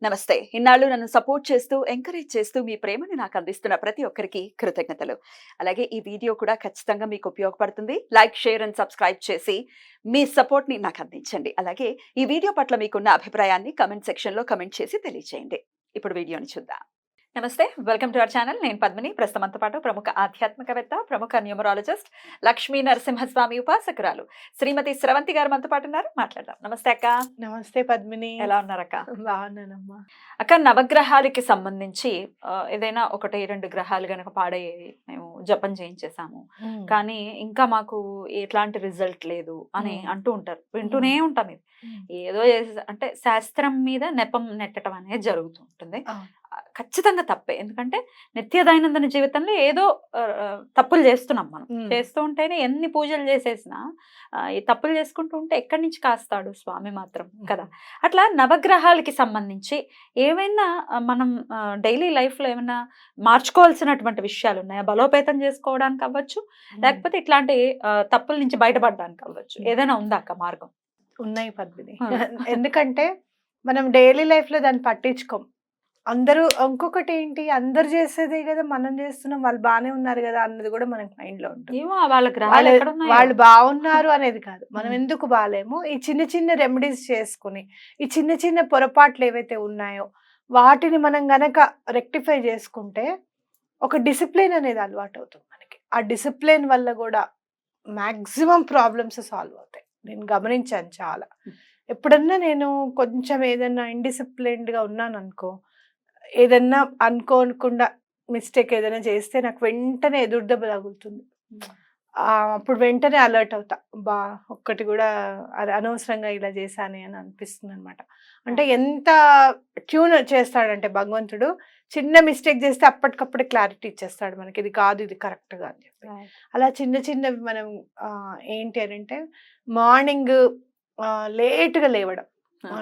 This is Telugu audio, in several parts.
నమస్తే. ఇన్నాళ్ళు నన్ను సపోర్ట్ చేస్తూ, ఎంకరేజ్ చేస్తూ మీ ప్రేమని నాకు అందిస్తున్న ప్రతి ఒక్కరికి కృతజ్ఞతలు. అలాగే ఈ వీడియో కూడా ఖచ్చితంగా మీకు ఉపయోగపడుతుంది. లైక్, షేర్ అండ్ సబ్స్క్రైబ్ చేసి మీ సపోర్ట్‌ని నాకు అందించండి. అలాగే ఈ వీడియో పట్ల మీకున్న అభిప్రాయాన్ని కామెంట్ సెక్షన్‌లో కామెంట్ చేసి తెలియజేయండి. ఇప్పుడు వీడియోని చూద్దాం. నమస్తే. Welcome to our channel. నేను పద్మిని. ప్రస్తుతం మనతో పాటు ప్రముఖ ఆధ్యాత్మికవేత్త, ప్రముఖ న్యూమరాలజిస్ట్, లక్ష్మీ నరసింహస్వామి ఉపాసకురాలు శ్రీమతి స్రవంతి గారు మనతో పాటు ఉన్నారు. మాట్లాడదాం. నమస్తే అక్క. నమస్తే పద్మిని. ఎలా ఉన్నారక్క? బాగున్నానమ్మా. అక్క, నవగ్రహాలకి సంబంధించి ఏదైనా 1, 2 గ్రహాలు గనక పాడయ్యాయి, మేము జపం చేయించేసాము, కానీ ఇంకా మాకు ఎట్లాంటి రిజల్ట్ లేదు అని అంటూ ఉంటారు. వింటూనే ఉంటాం. ఇది ఏదో అంటే శాస్త్రం మీద నెపం నెట్టడం అనేది జరుగుతూ ఉంటుంది. ఖచ్చితంగా తప్పే. ఎందుకంటే నిత్య దైనందిన జీవితంలో ఏదో తప్పులు చేస్తున్నాం. మనం చేస్తూ ఉంటేనే ఎన్ని పూజలు చేసేసినా ఈ తప్పులు చేసుకుంటూ ఉంటే ఎక్కడి నుంచి కాస్తాడు స్వామి మాత్రం కదా. అట్లా నవగ్రహాలకి సంబంధించి ఏమైనా మనం డైలీ లైఫ్ లో ఏమైనా మార్చుకోవాల్సినటువంటి విషయాలు ఉన్నాయా? బలోపేతం చేసుకోవడానికి అవ్వచ్చు, లేకపోతే ఇట్లాంటి తప్పుల నుంచి బయటపడడానికి అవ్వచ్చు. ఏదైనా ఉందా అక్క మార్గం? ఉన్నాయి పద్మిని. ఎందుకంటే మనం డైలీ లైఫ్ లో దాన్ని పట్టించుకోం. అందరూ ఇంకొకటి ఏంటి, అందరు చేసేదే కదా మనం చేస్తున్నాం, వాళ్ళు బాగానే ఉన్నారు కదా అన్నది కూడా మనకి మైండ్ లో ఉంటుంది. వాళ్ళు బాగున్నారు అనేది కాదు, మనం ఎందుకు బాగాలేము. ఈ చిన్న చిన్న రెమెడీస్ చేసుకుని ఈ చిన్న చిన్న పొరపాట్లు ఏవైతే ఉన్నాయో వాటిని మనం గనక రెక్టిఫై చేసుకుంటే ఒక డిసిప్లిన్ అనేది అలవాటు అవుతుంది మనకి. ఆ డిసిప్లిన్ వల్ల కూడా మాక్సిమం ప్రాబ్లమ్స్ సాల్వ్ అవుతాయి. నేను గమనించాను చాలా. ఎప్పుడన్నా నేను కొంచెం ఏదన్నా ఇండిసిప్లిన్డ్ గా ఉన్నాను అనుకో, ఏదన్నా అనుకోకుండా మిస్టేక్ ఏదైనా చేస్తే నాకు వెంటనే ఎదురుదెబ్బ తగులుతుంది. అప్పుడు వెంటనే అలర్ట్ అవుతా, ఒక్కటి కూడా అనవసరంగా ఇలా చేశానే అని అనిపిస్తుంది అనమాట. అంటే ఎంత ట్యూన్ చేస్తాడంటే భగవంతుడు, చిన్న మిస్టేక్ చేస్తే అప్పటికప్పుడే క్లారిటీ ఇచ్చేస్తాడు మనకి, ఇది కాదు ఇది కరెక్ట్గా అని చెప్పి. అలా చిన్న చిన్నవి మనం ఏంటి అని అంటే, మార్నింగ్ లేట్గా లేవడం,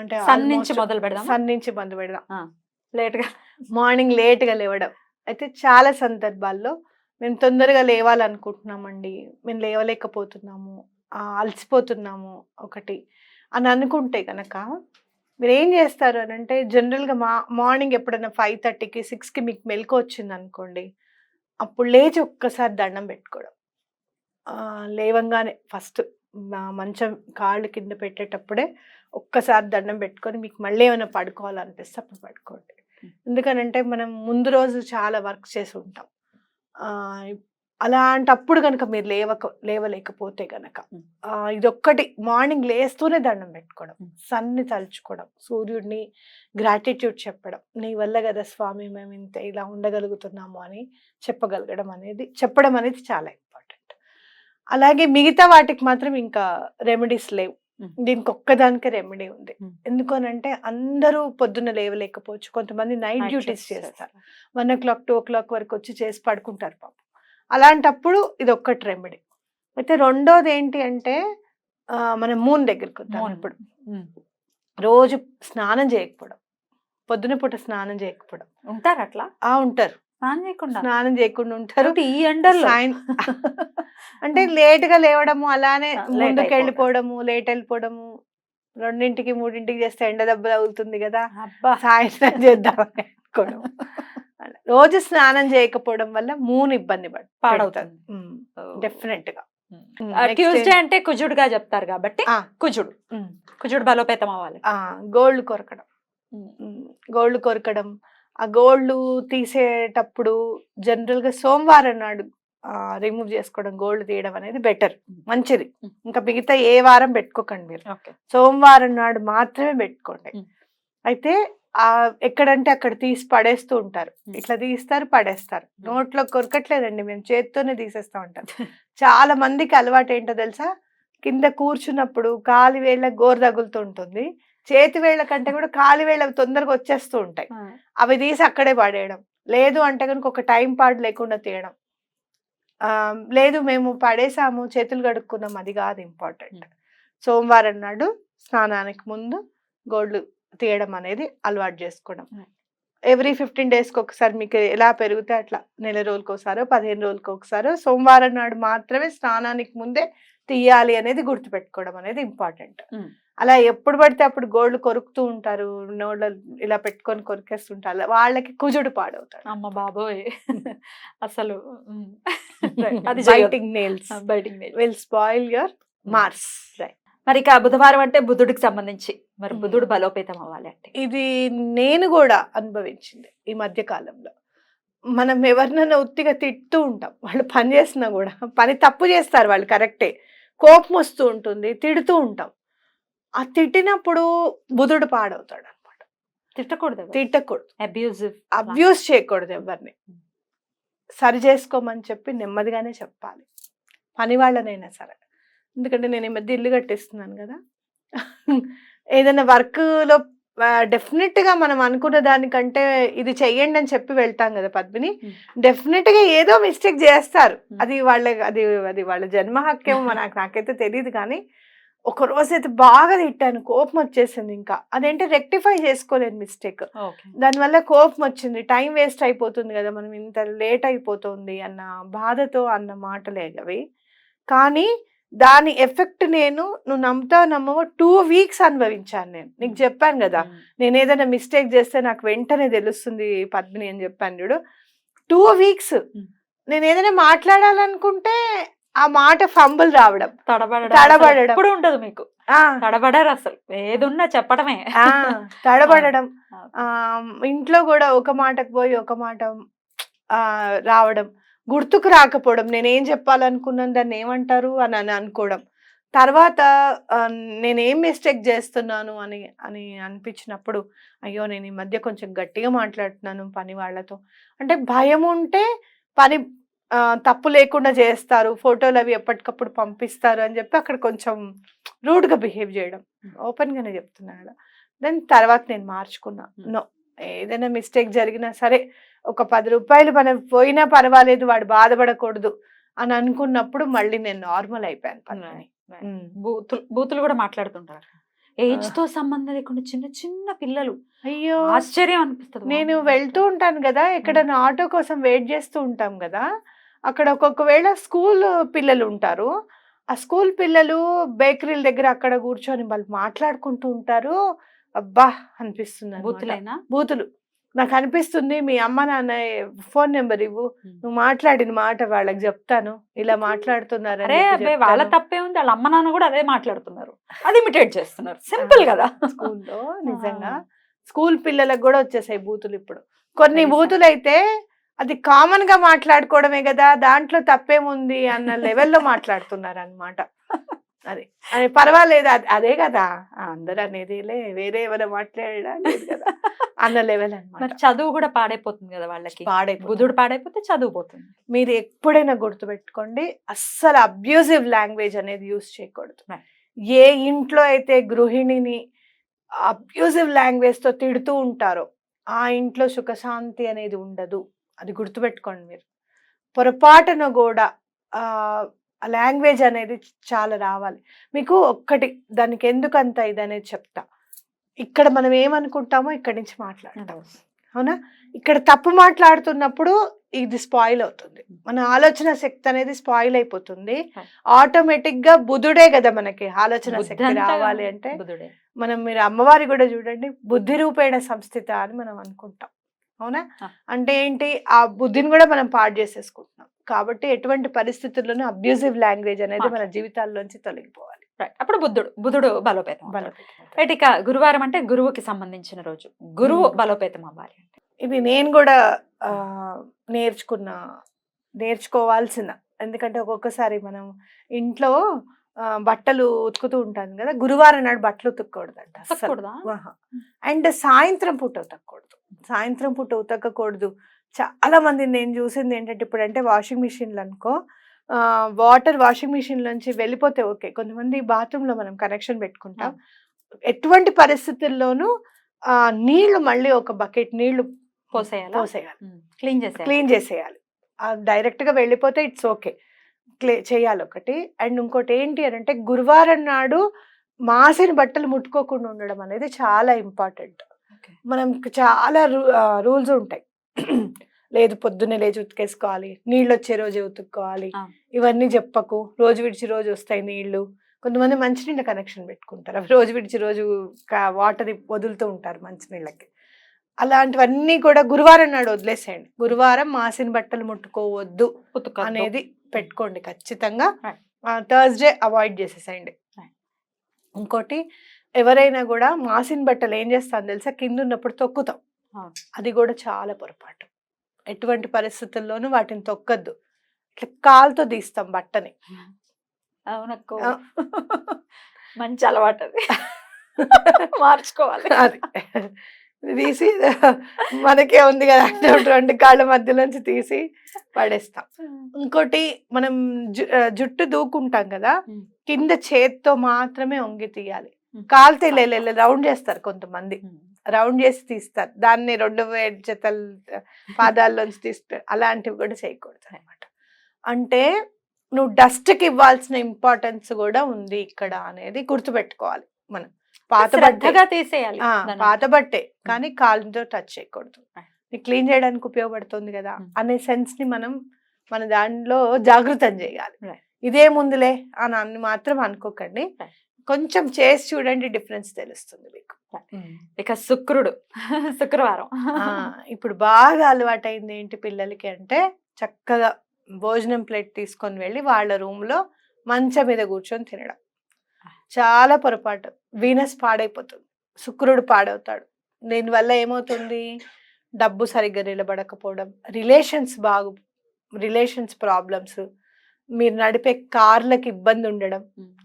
అంటే సన్ నుంచి మొదలు పెడదాం. లేట్గా మార్నింగ్ లేట్గా లేవడం అయితే చాలా సందర్భాల్లో మేము తొందరగా లేవాలనుకుంటున్నామండి, మేము లేవలేకపోతున్నాము, అలసిపోతున్నాము ఒకటి అని అనుకుంటే కనుక మీరు ఏం చేస్తారు అని అంటే, జనరల్గా మార్నింగ్ ఎప్పుడైనా 5:30కి 6కి మీకు మెలకు వచ్చింది అనుకోండి, అప్పుడు లేచి ఒక్కసారి దండం పెట్టుకోవడం. లేవంగానే ఫస్ట్ మంచం కాళ్ళు కింద పెట్టేటప్పుడే ఒక్కసారి దండం పెట్టుకొని మీకు మళ్ళీ ఏమైనా పడుకోవాలనిపిస్తే అప్పుడు పడుకోండి. ఎందుకనంటే మనం ముందు రోజు చాలా వర్క్ చేసి ఉంటాం. అలాంటప్పుడు కనుక మీరు లేవలేకపోతే కనుక ఇదొక్కటి, మార్నింగ్ లేస్తూనే దండం పెట్టుకోవడం, సన్ని తలుచుకోవడం, సూర్యుడిని గ్రాటిట్యూడ్ చెప్పడం, నీ వల్ల కదా స్వామి మేము ఇంత ఇలా ఉండగలుగుతున్నాము అని చెప్పడం అనేది చాలా ఇంపార్టెంట్. అలాగే మిగతా వాటికి మాత్రం ఇంకా రెమెడీస్ లేవు. దీనికి ఒక్కదానికే రెమెడీ ఉంది. ఎందుకనంటే అందరూ పొద్దున్న లేవలేకపోవచ్చు, కొంతమంది నైట్ డ్యూటీస్ చేస్తారు, 1 o'clock 2 o'clock వరకు వచ్చి చేసి పడుకుంటారు పాపం. అలాంటప్పుడు ఇది ఒక్కటి రెమెడీ. అయితే రెండోది ఏంటి అంటే, మనం మూన్ దగ్గరికి వద్దాం. ఇప్పుడు రోజు స్నానం చేయకపోవడం, పొద్దున పూట స్నానం చేయకపోవడం. ఉంటారు అట్లా? ఉంటారు, స్నానం చేయకుండా ఉంటారు ఈ ఎండల్లో. అంటే లేట్గా లేవడము, అలానే ముందుకు వెళ్ళిపోవడము, లేట్ వెళ్ళిపోవడము, 2ంటికి 3ంటికి చేస్తే ఎండ దెబ్బ తగులుతుంది కదా, సాయంత్రం చేద్దామని అనుకోవడం. రోజు స్నానం చేయకపోవడం వల్ల మూన్ ఇబ్బంది పాడవుతుంది డెఫినెట్ గా. ట్యూస్డే అంటే కుజుడుగా చెప్తారు కాబట్టి కుజుడు బలోపేతం అవ్వాలి. గోల్డ్ కొరకడం, ఆ గోల్డ్ తీసేటప్పుడు జనరల్ గా సోమవారం నాడు రిమూవ్ చేసుకోవడం, గోల్డ్ తీయడం అనేది బెటర్, మంచిది. ఇంకా మిగతా ఏ వారం పెట్టుకోకండి మీరు, సోమవారం నాడు మాత్రమే పెట్టుకోండి. అయితే ఎక్కడంటే అక్కడ తీసి పడేస్తూ ఉంటారు, ఇట్లా తీస్తారు పడేస్తారు, నోట్లో కొరకట్లేదండి, మేము చేత్తోనే తీసేస్తా ఉంటాం. చాలా మందికి అలవాటు ఏంటో తెలుసా, కింద కూర్చున్నప్పుడు కాలి వేళ్ళ గోరు తగులుతూ ఉంటుంది, చేతి వేళ్ల కంటే కూడా కాలి వేళ్ళ తొందరగా వచ్చేస్తూ ఉంటాయి, అవి తీసి అక్కడే పడేయడం. లేదు అంటే కనుక ఒక టైం పాడు లేకుండా తీయడం. లేదు మేము పడేసాము చేతులు కడుక్కున్నాం, అది కాదు ఇంపార్టెంట్. సోమవారం నాడు స్నానానికి ముందు గోల్డ్ తీయడం అనేది అలవాటు చేసుకోవడం. ఎవ్రీ 15 daysకి ఒకసారి, మీకు ఎలా పెరిగితే అట్లా, నెల రోజులకు ఒకసారో 15 రోజులకు ఒకసారో సోమవారం నాడు మాత్రమే స్నానానికి ముందే తీయాలి అనేది గుర్తుపెట్టుకోవడం అనేది ఇంపార్టెంట్. అలా ఎప్పుడు పడితే అప్పుడు గోళ్ళు కొరుకుతూ ఉంటారు, నోళ్ళు ఇలా పెట్టుకొని కొరికేస్తుంటారు, వాళ్ళకి కుజుడు పాడవుతాడు. అమ్మ బాబోయ్ అసలు అది బైటింగ్ నెయిల్స్ బయటికి విల్ స్పాయిల్ యువర్ మార్స్. మరి ఇక బుధవారం అంటే బుధుడికి సంబంధించి మరి బుధుడు బలోపేతం అవ్వాలి అంటే ఇది నేను కూడా అనుభవించింది ఈ మధ్య కాలంలో. మనం ఎవరినైనా ఉత్తిగా తిడుతూ ఉంటాం, వాళ్ళు పని చేసినా కూడా పని తప్పు చేస్తారు వాళ్ళు, కరెక్టే, కోపం వస్తూ ఉంటుంది, తిడుతూ ఉంటాం. ఆ తిట్టినప్పుడు బుధుడు పాడవుతాడు అనమాట. తిట్టకూడదు, అబ్యూస్ చేయకూడదు ఎవరిని, సరి చేసుకోమని చెప్పి నెమ్మదిగానే చెప్పాలి, పని వాళ్ళనైనా సరే. ఎందుకంటే నేను ఈ మధ్య ఇల్లు కట్టేస్తున్నాను కదా, ఏదైనా వర్క్లో డెఫినెట్గా మనం అనుకున్న దానికంటే ఇది చెయ్యండి అని చెప్పి వెళ్తాం కదా పద్మిని, డెఫినెట్గా ఏదో మిస్టేక్ చేస్తారు, అది వాళ్ళ జన్మ హక్కేమో నాకైతే తెలియదు. కానీ ఒక రోజైతే బాగా తిట్టాను, కోపం వచ్చేసింది, ఇంకా అదేంటి రెక్టిఫై చేసుకోలేను మిస్టేక్, దానివల్ల కోపం వచ్చింది, టైం వేస్ట్ అయిపోతుంది కదా, మనం ఇంత లేట్ అయిపోతుంది అన్న బాధతో అన్న మాటలే అవి. కానీ దాని ఎఫెక్ట్ నువ్వు నమ్మవో 2 weeks అనుభవించాను నేను. నీకు చెప్పాను కదా, నేను ఏదైనా మిస్టేక్ చేస్తే నాకు వెంటనే తెలుస్తుంది పద్మిని అని చెప్పాను చూడు. 2 weeks నేను ఏదైనా మాట్లాడాలనుకుంటే ఆ మాట ఫంబుల్ రావడం, తడబడడం ఇప్పుడు ఉండదు మీకు, తడబడారు అసలు, ఏదున్నా చెప్పడమే, తడబడడం, ఇంట్లో కూడా ఒక మాటకు పోయి ఒక మాట రావడం, గుర్తుకు రాకపోవడం, నేనేం చెప్పాలనుకున్నాను దాన్ని ఏమంటారు అని అనుకోవడం, తర్వాత నేనేం మిస్టేక్ చేస్తున్నాను అని అని అనిపించినప్పుడు అయ్యో నేను ఈ మధ్య కొంచెం గట్టిగా మాట్లాడుతున్నాను పని వాళ్ళతో, అంటే భయం ఉంటే పని తప్పు లేకుండా చేస్తారు, ఫోటోలు అవి ఎప్పటికప్పుడు పంపిస్తారు అని చెప్పి అక్కడ కొంచెం రూడ్గా బిహేవ్ చేయడం, ఓపెన్గానే చెప్తున్నా కదా. దెన్ తర్వాత నేను మార్చుకున్నా, నో, ఏదైనా మిస్టేక్ జరిగినా సరే ఒక 10 రూపాయలు మనం పోయినా పర్వాలేదు, వాడు బాధపడకూడదు అని అనుకున్నప్పుడు మళ్ళీ నేను నార్మల్ అయిపోయాను. బూతులు కూడా మాట్లాడుతుంటారు, ఏజ్ తో సంబంధం లేకుండా చిన్న చిన్న పిల్లలు, అయ్యో ఆశ్చర్యం అనిపిస్తుంది. నేను వెళ్తూ ఉంటాను కదా, ఎక్కడైనా ఆటో కోసం వెయిట్ చేస్తూ ఉంటాం కదా, అక్కడ ఒక్కొక్కవేళ స్కూల్ పిల్లలు ఉంటారు, ఆ స్కూల్ పిల్లలు బేకరీల దగ్గర అక్కడ కూర్చొని వాళ్ళు మాట్లాడుకుంటూ ఉంటారు, అబ్బా అనిపిస్తుంది. బూతులు నాకు అనిపిస్తుంది, మీ అమ్మ నాన్న ఫోన్ నెంబర్ ఇవ్వు, నువ్వు మాట్లాడిన మాట వాళ్ళకి చెప్తాను, ఇలా మాట్లాడుతున్నారు. వాళ్ళ తప్పే ఉంది, వాళ్ళ అమ్మ నాన్న కూడా అదే మాట్లాడుతున్నారు, అది ఇమిటేట్ చేస్తున్నారు, సింపుల్ కదా. స్కూల్లో నిజంగా స్కూల్ పిల్లలకు కూడా వచ్చేసాయి బూతులు. ఇప్పుడు కొన్ని బూతులు అయితే అది కామన్ గా మాట్లాడుకోవడమే కదా, దాంట్లో తప్పేముంది అన్న లెవెల్లో మాట్లాడుతున్నారు అనమాట. అది అది పర్వాలేదు, అదే కదా అందరు అనేదిలే, వేరే ఎవరైనా మాట్లాడడం లేదు కదా అన్న లెవెల్ అనమాట. చదువు కూడా పాడైపోతుంది కదా వాళ్ళకి, బుధుడు పాడైపోతే చదువు పోతుంది. మీరు ఎప్పుడైనా గుర్తుపెట్టుకోండి, అస్సలు అబ్యూజివ్ లాంగ్వేజ్ అనేది యూజ్ చేయకూడదు. ఏ ఇంట్లో అయితే గృహిణిని అబ్యూజివ్ లాంగ్వేజ్ తో తిడుతూ ఉంటారో ఆ ఇంట్లో సుఖశాంతి అనేది ఉండదు, అది గుర్తుపెట్టుకోండి. మీరు పొరపాటున కూడా లాంగ్వేజ్ అనేది చాలా రావాలి మీకు. ఒక్కటి దానికి ఎందుకంత ఇదనేది చెప్తా. ఇక్కడ మనం ఏమనుకుంటామో ఇక్కడి నుంచి మాట్లాడతాం, అవునా? ఇక్కడ తప్పు మాట్లాడుతున్నప్పుడు ఇది స్పాయిల్ అవుతుంది, మన ఆలోచన శక్తి అనేది స్పాయిల్ అయిపోతుంది. ఆటోమేటిక్ గా బుధుడే కదా మనకి ఆలోచన శక్తి రావాలి అంటే. మీరు అమ్మవారి కూడా చూడండి, బుద్ధి రూపేణ సంస్థిత అని మనం అనుకుంటాం, అవునా? అంటే ఏంటి, ఆ బుద్ధిని కూడా మనం పాడు చేసేసుకుంటున్నాం. కాబట్టి ఎటువంటి పరిస్థితుల్లోనూ అబ్యూజివ్ లాంగ్వేజ్ అనేది మన జీవితాల్లోంచి తొలగిపోవాలి. అప్పుడు బుధుడు బలోపేతం. రైట్, ఇక గురువారం అంటే గురువుకి సంబంధించిన రోజు, గురువు బలోపేతం అవ్వాలి అంటే ఇది నేను కూడా నేర్చుకోవాల్సిన. ఎందుకంటే ఒక్కొక్కసారి మనం ఇంట్లో బట్టలు ఉతుకుతూ ఉంటాను కదా, గురువారం నాడు బట్టలు ఉతకూడదంట, అండ్ సాయంత్రం పూట ఉతకూడదు. సాయంత్రం పూట ఉతకకూడదు. చాలా మంది నేను చూసింది ఏంటంటే, ఇప్పుడు అంటే వాషింగ్ మిషన్లు అనుకో, వాటర్ వాషింగ్ మిషన్ నుంచి వెళ్ళిపోతే ఓకే, కొంతమంది బాత్రూమ్ లో మనం కనెక్షన్ పెట్టుకుంటాం, ఎటువంటి పరిస్థితుల్లోనూ నీళ్లు మళ్ళీ ఒక బకెట్ నీళ్లు క్లీన్ చేసేయాలి. డైరెక్ట్ గా వెళ్ళిపోతే ఇట్స్ ఓకే, చేయాలి ఒకటి. అండ్ ఇంకోటి ఏంటి అని అంటే, గురువారం నాడు మాసిన బట్టలు ముట్టుకోకుండా ఉండడం అనేది చాలా ఇంపార్టెంట్. మనం చాలా రూల్స్ ఉంటాయి, లేదు పొద్దున్నే లేచి ఉతికేసుకోవాలి, నీళ్ళు వచ్చే రోజే ఉతుక్కోవాలి, ఇవన్నీ చెప్పకు, రోజు విడిచి రోజు వస్తాయి నీళ్లు, కొంతమంది మంచినీళ్ళ కనెక్షన్ పెట్టుకుంటారు, అవి రోజు విడిచి రోజు వాటర్ వదులుతూ ఉంటారు మంచినీళ్ళకి. అలాంటివన్నీ కూడా గురువారం నాడు వదిలేసేయండి. గురువారం మాసిన బట్టలు ముట్టుకోవద్దు అనేది పెట్టుకోండి ఖచ్చితంగా. థర్స్డే అవాయిడ్ చేసేసేయండి. ఇంకోటి, ఎవరైనా కూడా మాసిన బట్టలు ఏం చేస్తాను తెలుసా, కింద ఉన్నప్పుడు తొక్కుతాం, అది కూడా చాలా పొరపాటు. ఎటువంటి పరిస్థితుల్లోనూ వాటిని తొక్కద్దు, ఇట్లా కాలుతో తీస్తాం బట్టని. అవునక్కో, మంచి అలవాటు అది, మార్చుకోవాలి. అది తీసి మనకే ఉంది కదా అంటే రెండు కాళ్ళ మధ్యలోంచి తీసి పడేస్తాం. ఇంకోటి, మనం జుట్టు దూకుంటాం కదా, కింద చేత్తో మాత్రమే వంగి తీయాలి. కాలుతో రౌండ్ చేస్తారు కొంతమంది, రౌండ్ చేసి తీస్తారు, దాన్ని 2 జతల పాదాల్లోంచి తీస్తారు. అలాంటివి కూడా చేయకూడదు అనమాట. అంటే నువ్వు డస్ట్కి ఇవ్వాల్సిన ఇంపార్టెన్స్ కూడా ఉంది ఇక్కడ అనేది గుర్తుపెట్టుకోవాలి మనం. పాత బట్టగా తీసేయాలి, పాత బట్టే, కానీ కాలుతో టచ్ చేయకూడదు. నీకు క్లీన్ చేయడానికి ఉపయోగపడుతుంది కదా అనే సెన్స్ ని మనం మన దానిలో జాగృతం చేయాలి. ఇదేముందులే అని మాత్రం అనుకోకండి, కొంచెం చేసి చూడండి, డిఫరెన్స్ తెలుస్తుంది మీకు. ఇక శుక్రవారం ఇప్పుడు బాగా అలవాటైంది ఏంటి పిల్లలకి అంటే, చక్కగా భోజనం ప్లేట్ తీసుకొని వెళ్ళి వాళ్ళ రూమ్ లో మంచం మీద కూర్చొని తినడం. చాలా పొరపాటు, వీనస్ పాడైపోతుంది, శుక్రుడు పాడవుతాడు. దీనివల్ల ఏమవుతుంది, డబ్బు సరిగ్గా నిలబడకపోవడం, రిలేషన్స్ ప్రాబ్లమ్స్, మీరు నడిపే కార్లకి ఇబ్బంది ఉండడం,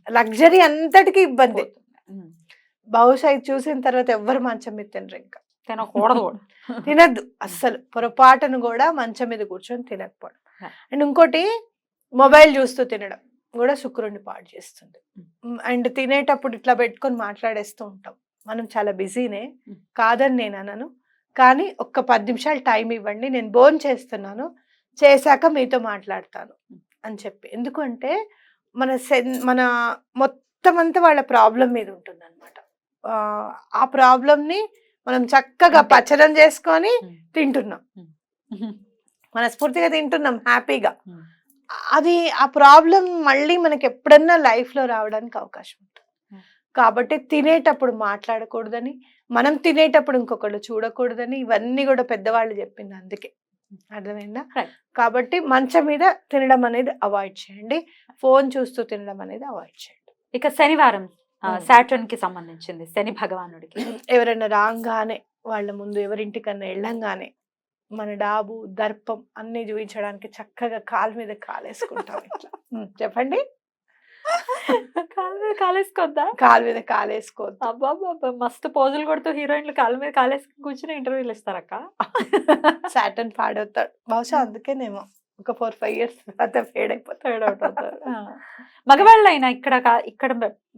లగ్జరీ అంతటికి ఇబ్బంది. బహుశా ఇది చూసిన తర్వాత ఎవ్వరు మంచం మీద తినరు, ఇంకా తినకూడదు, తినద్దు అస్సలు. పొరపాటును కూడా మంచం మీద కూర్చొని తినకపోవడం. అండ్ ఇంకోటి, మొబైల్ చూస్తూ తినడం కూడా శుక్రుడిని పాడు చేస్తుంది. అండ్ తినేటప్పుడు ఇట్లా పెట్టుకొని మాట్లాడేస్తూ ఉంటాం. మనం చాలా బిజీనే, కాదని నేను అనను, కానీ ఒక్క 10 నిమిషాలు టైం ఇవ్వండి, నేను భోజనం చేస్తున్నాను, చేశాక మీతో మాట్లాడతాను అని చెప్పి. ఎందుకంటే మన మొత్తం అంతా వాళ్ళ ప్రాబ్లం మీద ఉంటుంది అనమాట. ఆ ప్రాబ్లంని మనం చక్కగా పచనం చేసుకొని తింటున్నాం, మనస్ఫూర్తిగా తింటున్నాం, హ్యాపీగా. అది ఆ ప్రాబ్లం మళ్ళీ మనకి ఎప్పుడన్నా లైఫ్లో రావడానికి అవకాశం ఉంటుంది. కాబట్టి తినేటప్పుడు మాట్లాడకూడదని, మనం తినేటప్పుడు ఇంకొకళ్ళు చూడకూడదని, ఇవన్నీ కూడా పెద్దవాళ్ళు చెప్పింది అందుకే. అర్థమైందా? కాబట్టి మంచం మీద తినడం అనేది అవాయిడ్ చేయండి, ఫోన్ చూస్తూ తినడం అనేది అవాయిడ్ చేయండి. ఇక శనివారం సాటర్న్ కి సంబంధించింది, శని భగవానుడికి. ఎవరైనా రాగానే వాళ్ళ ముందు ఎవరింటికన్నా వెళ్ళంగానే మన డాబు దర్పం అన్ని చూపించడానికి చక్కగా కాలు మీద కాలేసుకుంటాం ఇట్లా. చెప్పండి, కాలు మీద కాలేసుకోవద్దా? కాలు మీద కాలేసుకోవద్దు. అబ్బా, మస్తు పోజులు కొడుతూ హీరోయిన్లు కాలు మీద కాలేసుకుని కూర్చుని ఇంటర్వ్యూలు ఇస్తారక్క. సాటర్న్ పాడవుతాడు, బహుశా అందుకేనేమో ఒక 4-5 years తర్వాత ఫేడ్ అవుతారు. మగవాళ్ళైనా ఇక్కడ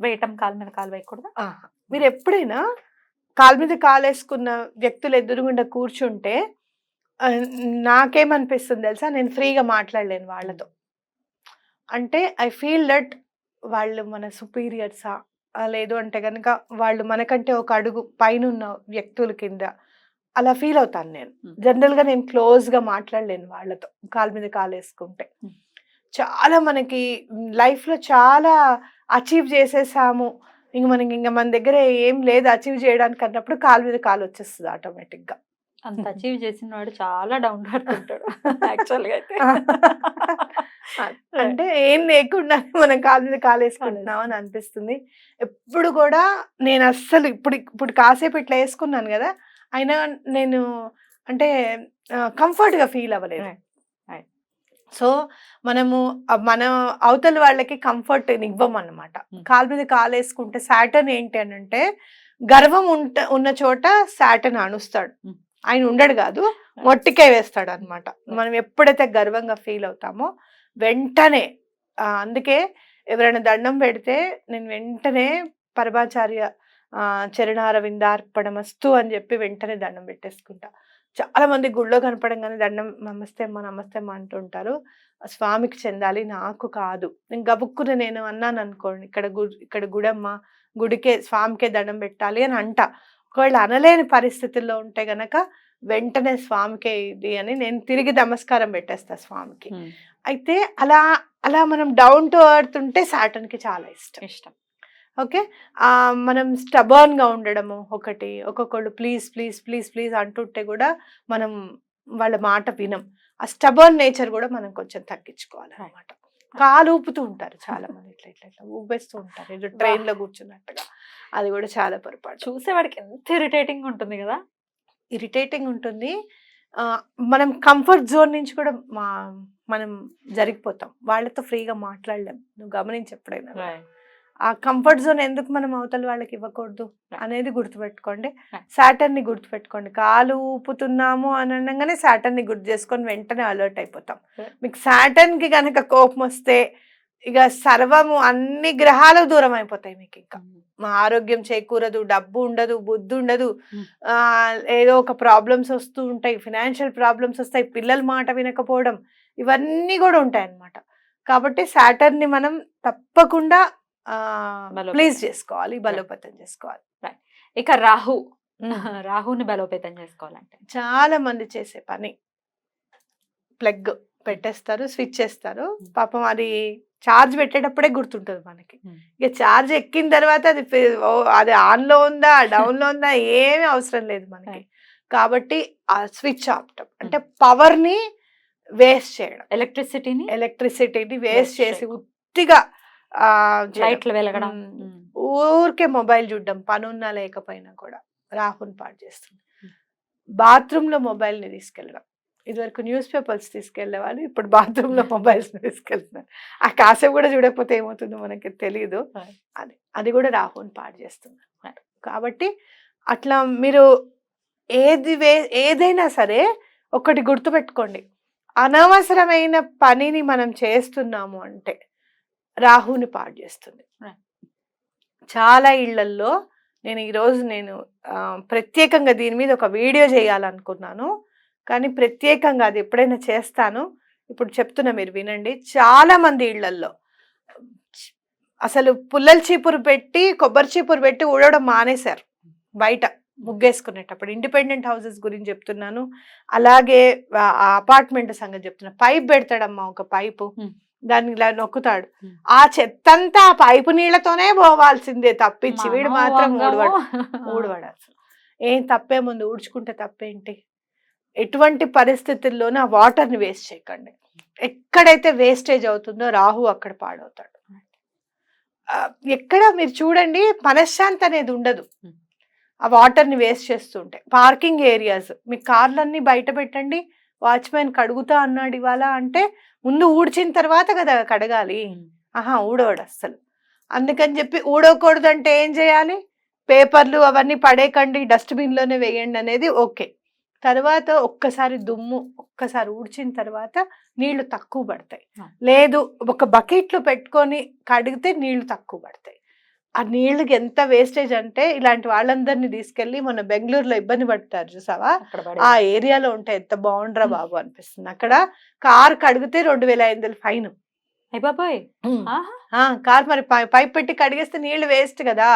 వేయటం, కాలు మీద కాలు వేయకూడదు. మీరు ఎప్పుడైనా కాలు మీద కాలేసుకున్న వ్యక్తులు ఎదురుగుండా కూర్చుంటే నాకేమనిపిస్తుంది తెలుసా, నేను ఫ్రీగా మాట్లాడలేను వాళ్ళతో. అంటే ఐ ఫీల్ దట్ వాళ్ళు మన సుపీరియర్సా, లేదు అంటే కనుక వాళ్ళు మనకంటే ఒక అడుగు పైన ఉన్న వ్యక్తుల కింద, అలా ఫీల్ అవుతాను నేను. జనరల్గా నేను క్లోజ్గా మాట్లాడలేను వాళ్ళతో కాలు మీద కాలేసుకుంటే. చాలా మనకి లైఫ్లో చాలా అచీవ్ చేసేసాము, ఇంక మనకి మన దగ్గర ఏం లేదు అచీవ్ చేయడానికి అన్నప్పుడు కాలు మీద కాలు వచ్చేస్తుంది ఆటోమేటిక్గా. అంత అచీవ్ చేసిన వాడు చాలా డౌన్ టు ఎర్త్ ఉంటాడు యాక్చువల్గా అయితే. అంటే ఏం లేకుండా మనం కాలు మీద కాలేసుకుంటున్నాం అని అనిపిస్తుంది. ఎప్పుడు కూడా నేను అస్సలు ఇప్పుడు కాసేపు ఇట్లా వేసుకున్నాను కదా, అయినా నేను అంటే కంఫర్ట్గా ఫీల్ అవ్వలేదు. సో మనము మన అవతల వాళ్ళకి కంఫర్ట్ ఇవ్వం అన్నమాట. కాలు మీద కాలు వేసుకుంటే సాటర్న్ ఏంటి అని అంటే, గర్వం ఉన్న చోట సాటర్న్ అణుస్తాడు, ఆయన ఉండడు కాదు, మొట్టికాయ వేస్తాడు అనమాట. మనం ఎప్పుడైతే గర్వంగా ఫీల్ అవుతామో వెంటనే, అందుకే ఎవరైనా దండం పెడితే నేను వెంటనే పరమాచార్య చరణార విందార్పణమస్తు అని చెప్పి వెంటనే దండం పెట్టేసుకుంటా. చాలా మంది గుళ్ళో కనపడంగానే దండం నమస్తే అమ్మ నమస్తే అమ్మ అంటుంటారు, స్వామికి చెందాలి నాకు కాదు. నేను గబుక్కున నేను అన్నాను అనుకోండి, ఇక్కడ గుడమ్మ, గుడికే స్వామికే దండం పెట్టాలి అని అంట. ఒకవేళ అనలేని పరిస్థితుల్లో ఉంటే గనక వెంటనే స్వామికే ఇది అని నేను తిరిగి నమస్కారం పెట్టేస్తా స్వామికి. అయితే అలా అలా మనం డౌన్ టు ఎర్త్ ఉంటే సాటర్న్కి చాలా ఇష్టం. ఓకే, మనం స్టబర్న్గా ఉండడము ఒకటి, ఒక్కొక్కళ్ళు ప్లీజ్ ప్లీజ్ ప్లీజ్ ప్లీజ్ అంటుంటే కూడా మనం వాళ్ళ మాట వినం. ఆ స్టబర్న్ నేచర్ కూడా మనం కొంచెం తగ్గించుకోవాలి అనమాట. కాలు ఊపుతూ ఉంటారు చాలా మంది, ఇట్లా ఇట్లా ఇట్లా ఊపేస్తూ ఉంటారు ఏదో ట్రైన్ లో కూర్చున్నట్టుగా. అది కూడా చాలా పొరపాటు. చూసేవాడికి ఎంత ఇరిటేటింగ్ ఉంటుంది కదా. ఇరిటేటింగ్ ఉంటుంది. మనం కంఫర్ట్ జోన్ నుంచి కూడా మనం జరిగిపోతాం, వాళ్ళతో ఫ్రీగా మాట్లాడలేం. నువ్వు గమనించి ఎప్పుడైనా ఆ కంఫర్ట్ జోన్ ఎందుకు మనం అవతల వాళ్ళకి ఇవ్వకూడదు అనేది గుర్తుపెట్టుకోండి. సాటర్న్ ని గుర్తుపెట్టుకోండి. కాలు ఊపుతున్నాము అని అనగానే సాటర్న్ ని గుర్తు చేసుకొని వెంటనే అలర్ట్ అయిపోతాం. మీకు సాటర్న్ కి కనుక కోపం వస్తే ఇక సర్వము అన్ని గ్రహాలు దూరం అయిపోతాయి మీకు. ఇంకా మా ఆరోగ్యం చేకూరదు, డబ్బు ఉండదు, బుద్ధి ఉండదు, ఏదో ఒక ప్రాబ్లమ్స్ వస్తూ ఉంటాయి, ఫినాన్షియల్ ప్రాబ్లమ్స్ వస్తాయి, పిల్లల మాట వినకపోవడం, ఇవన్నీ కూడా ఉంటాయి అన్నమాట. కాబట్టి సాటర్న్ ని మనం తప్పకుండా ప్లీజ్ చేసుకోవాలి, బలోపేతం చేసుకోవాలి. ఇక రాహుని బలోపేతం చేసుకోవాలంటే చాలా మంది చేసే పని ప్లగ్ పెట్టేస్తారు, స్విచ్ చేస్తారు. పాపం అది ఛార్జ్ పెట్టేటప్పుడే గుర్తుంటుంది మనకి. ఇక ఛార్జ్ ఎక్కిన తర్వాత అది ఆన్ లో ఉందా డౌన్ లో ఉందా ఏమీ అవసరం లేదు మనకి. కాబట్టి ఆ స్విచ్ ఆపటం అంటే పవర్ ని వేస్ట్ చేయడం, ఎలక్ట్రిసిటీని వేస్ట్ చేసి ఉత్తిగా లైట్లు వెలగడం, ఊరికే మొబైల్ చూడడం, పనున్నా లేకపోయినా కూడా రాహుని పాడు చేస్తుంది. బాత్రూమ్ లో మొబైల్ ని తీసుకెళ్ళడం. ఇదివరకు న్యూస్ పేపర్స్ తీసుకెళ్లేవాళ్ళు, ఇప్పుడు బాత్రూమ్ లో మొబైల్స్ తీసుకెళ్తున్నారు. ఆ కాసేపు కూడా చూడకపోతే ఏమవుతుందో మనకి తెలియదు. అది కూడా రాహుని పాడు చేస్తున్నారు. కాబట్టి అట్లా మీరు ఏదైనా సరే ఒకటి గుర్తుపెట్టుకోండి, అనవసరమైన పనిని మనం చేస్తున్నాము అంటే రాహుని పాడు చేస్తుంది. చాలా ఇళ్లల్లో నేను ప్రత్యేకంగా దీని మీద ఒక వీడియో చేయాలనుకున్నాను, కానీ ప్రత్యేకంగా అది ఎప్పుడైనా చేస్తాను. ఇప్పుడు చెప్తున్నా, మీరు వినండి. చాలా మంది ఇళ్లల్లో అసలు పుల్లల చీపురు పెట్టి, కొబ్బరి చీపురు పెట్టి ఊడవడం మానేశారు బయట ముగ్గేసుకునేటప్పుడు. ఇండిపెండెంట్ హౌసెస్ గురించి చెప్తున్నాను, అలాగే అపార్ట్మెంట్ సంగతి చెప్తున్నా. పైప్ పెడతాడమ్మా, ఒక పైపు, దాన్ని ఇలా నొక్కుతాడు, ఆ చెత్తంతా ఆ పైపు నీళ్లతోనే పోవాల్సిందే తప్పించి వీడు మాత్రం ఊడవాడు. అసలు ఏం తప్పే ముందు ఊడ్చుకుంటే తప్పేంటి? ఎటువంటి పరిస్థితుల్లోనూ ఆ వాటర్ని వేస్ట్ చేయకండి. ఎక్కడైతే వేస్టేజ్ అవుతుందో రాహు అక్కడ పాడవుతాడు. ఎక్కడ మీరు చూడండి మనశ్శాంతి అనేది ఉండదు ఆ వాటర్ని వేస్ట్ చేస్తుంటే. పార్కింగ్ ఏరియాస్, మీ కార్లన్నీ బయట పెట్టండి, వాచ్మెన్ కడుగుతా అన్నాడు ఇవాళ అంటే ముందు ఊడ్చిన తర్వాత కదా కడగాలి. ఊడవాడు అస్సలు. అందుకని చెప్పి ఊడకూడదు అంటే ఏం చేయాలి? పేపర్లు అవన్నీ పడేకండి, డస్ట్బిన్ లోనే వేయండి అనేది ఓకే. తర్వాత ఒక్కసారి ఊడ్చిన తర్వాత నీళ్లు తక్కువ పడతాయి. లేదు ఒక బకెట్లో పెట్టుకొని కడిగితే నీళ్లు తక్కువ పడతాయి. ఆ నీళ్ళకి ఎంత వేస్టేజ్ అంటే ఇలాంటి వాళ్ళందరినీ తీసుకెళ్లి మన బెంగళూరులో ఇబ్బంది పడతారు చూసావా, ఆ ఏరియాలో ఉంటే ఎంత బాగుండ్రా బాబు అనిపిస్తుంది. అక్కడ కార్ కడిగితే 2500 ఫైన్. కార్ మరి పైప్ పెట్టి కడిగేస్తే నీళ్లు వేస్ట్ కదా,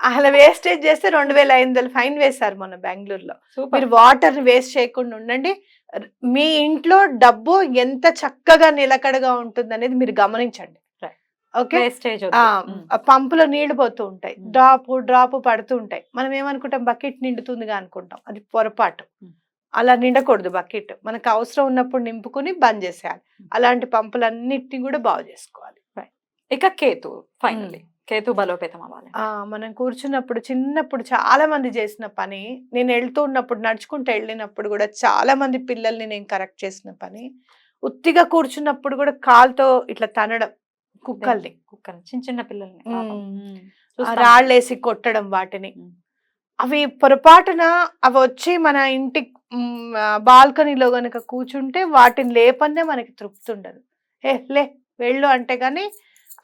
అలా వేస్టేజ్ చేస్తే 2500 ఫైన్ వేశారు మన బెంగళూరులో. మీరు వాటర్ వేస్ట్ చేయకుండా ఉండండి. మీ ఇంట్లో డబ్బు ఎంత చక్కగా నిలకడగా ఉంటుంది అనేది మీరు గమనించండి. ఓకే, పంపులో నీళ్లు పోతూ ఉంటాయి, డ్రాప్ పడుతూ ఉంటాయి. మనం ఏమనుకుంటాం బకెట్ నిండుతుందిగా అనుకుంటాం, అది పొరపాటు. అలా నిండకూడదు బకెట్. మనకు అవసరం ఉన్నప్పుడు నింపుకుని బంద్ చేసేయాలి. అలాంటి పంపులన్నిటిని కూడా బాగు చేసుకోవాలి. ఇక కేతు బలోపేతం అవ్వాలి. మనం కూర్చున్నప్పుడు చిన్నప్పుడు చాలా మంది చేసిన పని, నేను వెళ్తూ ఉన్నప్పుడు నడుచుకుంటూ వెళ్ళినప్పుడు కూడా చాలా మంది పిల్లల్ని నేను కరెక్ట్ చేసిన పని, ఉత్తిగా కూర్చున్నప్పుడు కూడా కాలుతో ఇట్లా తనడం కుక్కల్ని చిన్న పిల్లల్ని రాళ్ళేసి కొట్టడం వాటిని. అవి పొరపాటున అవి వచ్చి మన ఇంటి బాల్కనీలో గనక కూర్చుంటే వాటిని లేపందే మనకి తృప్తి ఉండదు. లే వెళ్ళు అంటే గానీ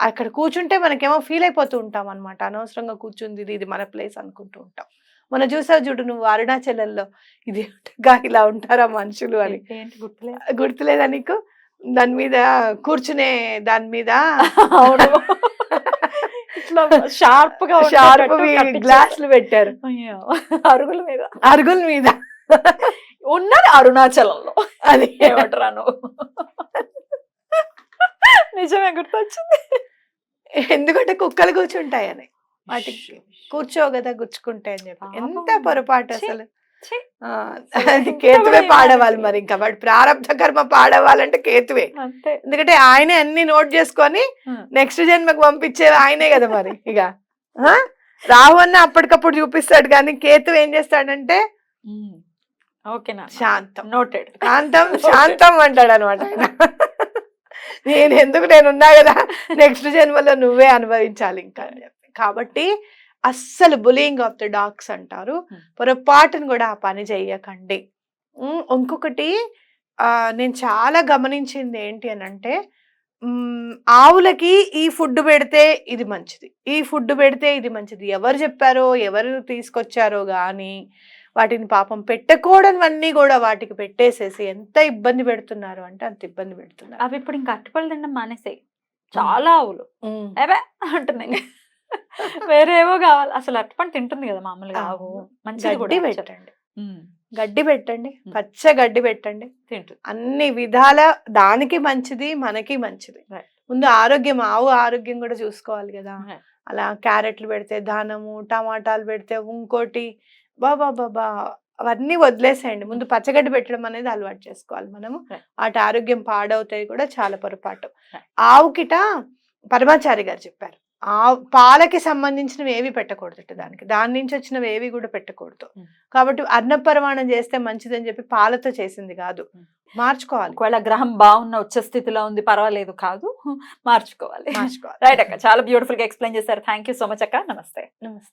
అక్కడ కూర్చుంటే మనకేమో ఫీల్ అయిపోతూ ఉంటాం అనమాట. అనవసరంగా కూర్చుంది, ఇది మన ప్లేస్ అనుకుంటూ ఉంటాం. మన చూసావు చూడు నువ్వు అరుణాచలంలో, ఇది ఇలా ఉంటారా మనుషులు అని. గుర్తులేదా నీకు? దాని మీద కూర్చునే దాని మీద ఇట్లా షార్ప్ గా షార్ప్ గ్లాసులు పెట్టారు అరుగుల మీద అరుగుల మీద. ఉన్నది అరుణాచలంలో. అది ఏమంటారా నువ్వు? నిజమే గుర్తొచ్చింది. ఎందుకంటే కుక్కలు కూర్చుంటాయని వాటికి కూర్చో కదా గుచ్చుకుంటాయి అని చెప్పి. ఎంత పొరపాటు అసలు. అది కేతువే పాడవాలి మరి, ఇంకా వాడి ప్రారంభ కర్మ పాడవాలంటే కేతువే. అంతే. ఎందుకంటే ఆయనే అన్ని నోట్ చేసుకొని నెక్స్ట్ జన్మకు పంపించే ఆయనే కదా మరి. ఇక రాహు అన్న అప్పటికప్పుడు చూపిస్తాడు, కానీ కేతు ఏం చేస్తాడంటే ఓకేనా, శాంతం, నోటెడ్, శాంతం శాంతం అంటాడు అనమాట ఆయన. నేనున్నా కదా, నెక్స్ట్ జన్మలో నువ్వే అనుభవించాలి ఇంకా అని చెప్పి. కాబట్టి అస్సలు బులింగ్ ఆఫ్ ద డాగ్స్ అంటారు, పొరపాటును కూడా ఆ పని చెయ్యకండి. ఇంకొకటి నేను చాలా గమనించింది ఏంటి అని అంటే, ఆవులకి ఈ ఫుడ్ పెడితే ఇది మంచిది, ఈ ఫుడ్ పెడితే ఇది మంచిది, ఎవరు చెప్పారో ఎవరు తీసుకొచ్చారో గాని వాటిని పాపం పెట్టకూడనివన్నీ కూడా వాటికి పెట్టేసేసి ఎంత ఇబ్బంది పెడుతున్నారు అంటే అంత ఇబ్బంది పెడుతున్నారు. అవి ఇప్పుడు ఇంకా అరటిపళ్ళు తినడం మానేసాయి చాలా ఆవులు. ఏవే అంటున్నాయి, వేరేవో కావాలి. అసలు అరటిపండు తింటుంది కదా మామూలుగా ఆవు, మంచిది కూడా. పెట్టండి, గడ్డి పెట్టండి, పచ్చ గడ్డి పెట్టండి, తింటుంది. అన్ని విధాల దానికి మంచిది, మనకి మంచిది. ముందు ఆరోగ్యం, ఆవు ఆరోగ్యం కూడా చూసుకోవాలి కదా. అలా క్యారెట్లు పెడితే దానము, టమాటాలు పెడితే ఇంకోటి, బాబా అవన్నీ వదిలేసేయండి. ముందు పచ్చగడ్డి పెట్టడం అనేది అలవాటు చేసుకోవాలి మనము. వాటి ఆరోగ్యం పాడవుతాయి కూడా, చాలా పొరపాటు. ఆవుకిట పరమాచారి గారు చెప్పారు, పాలకి సంబంధించినవి ఏవి పెట్టకూడదు, దాని నుంచి వచ్చినవి ఏవి కూడా పెట్టకూడదు. కాబట్టి అన్నపరమాణం చేస్తే మంచిదని చెప్పి పాలతో చేసింది కాదు, మార్చుకోవాలి. ఒకవేళ గ్రహం బాగున్న ఉచ్చ స్థితిలో ఉంది పర్వాలేదు, కాదు మార్చుకోవాలి. మార్చుకోవాలి. రైట్ అక్క, చాలా బ్యూటిఫుల్ గా ఎక్స్ప్లెయిన్ చేశారు. థ్యాంక్ యూ సో మచ్ అక్క. నమస్తే. నమస్తే.